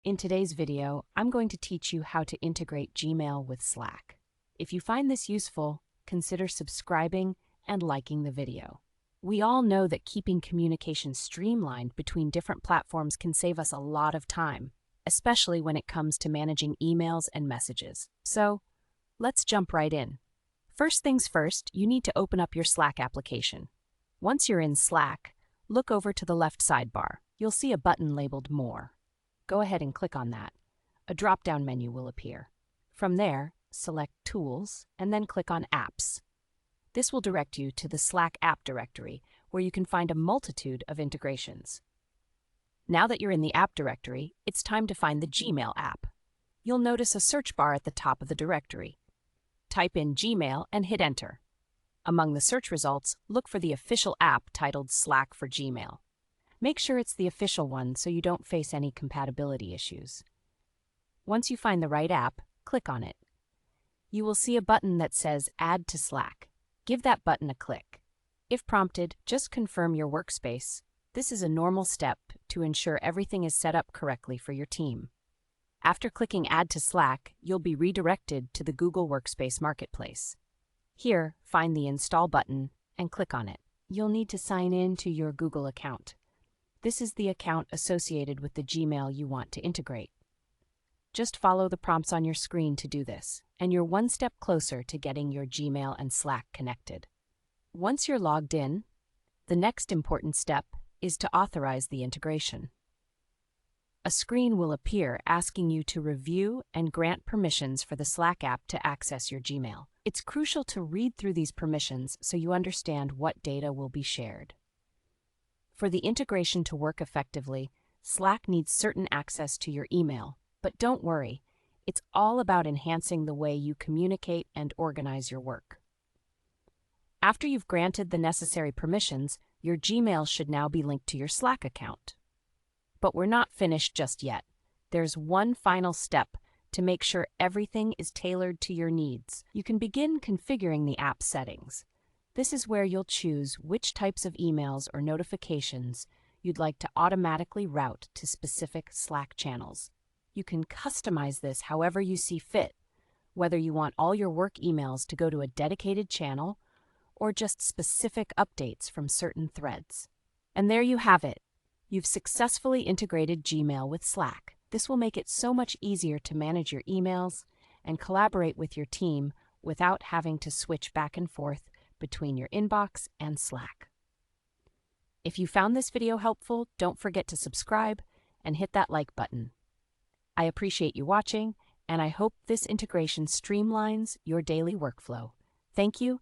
In today's video, I'm going to teach you how to integrate Gmail with Slack. If you find this useful, consider subscribing and liking the video. We all know that keeping communication streamlined between different platforms can save us a lot of time, especially when it comes to managing emails and messages. So, let's jump right in. First things first, you need to open up your Slack application. Once you're in Slack, look over to the left sidebar. You'll see a button labeled More. Go ahead and click on that. A drop-down menu will appear. From there, select Tools and then click on Apps. This will direct you to the Slack app directory, where you can find a multitude of integrations. Now that you're in the app directory, it's time to find the Gmail app. You'll notice a search bar at the top of the directory. Type in Gmail and hit Enter. Among the search results, look for the official app titled Slack for Gmail. Make sure it's the official one so you don't face any compatibility issues. Once you find the right app, click on it. You will see a button that says Add to Slack. Give that button a click. If prompted, just confirm your workspace. This is a normal step to ensure everything is set up correctly for your team. After clicking Add to Slack, you'll be redirected to the Google Workspace Marketplace. Here, find the Install button and click on it. You'll need to sign in to your Google account. This is the account associated with the Gmail you want to integrate. Just follow the prompts on your screen to do this, and you're one step closer to getting your Gmail and Slack connected. Once you're logged in, the next important step is to authorize the integration. A screen will appear asking you to review and grant permissions for the Slack app to access your Gmail. It's crucial to read through these permissions so you understand what data will be shared. For the integration to work effectively, Slack needs certain access to your email, but don't worry, it's all about enhancing the way you communicate and organize your work. After you've granted the necessary permissions, your Gmail should now be linked to your Slack account. But we're not finished just yet. There's one final step to make sure everything is tailored to your needs. You can begin configuring the app settings. This is where you'll choose which types of emails or notifications you'd like to automatically route to specific Slack channels. You can customize this however you see fit, whether you want all your work emails to go to a dedicated channel or just specific updates from certain threads. And there you have it. You've successfully integrated Gmail with Slack. This will make it so much easier to manage your emails and collaborate with your team without having to switch back and forth between your inbox and Slack. If you found this video helpful, don't forget to subscribe and hit that like button. I appreciate you watching, and I hope this integration streamlines your daily workflow. Thank you,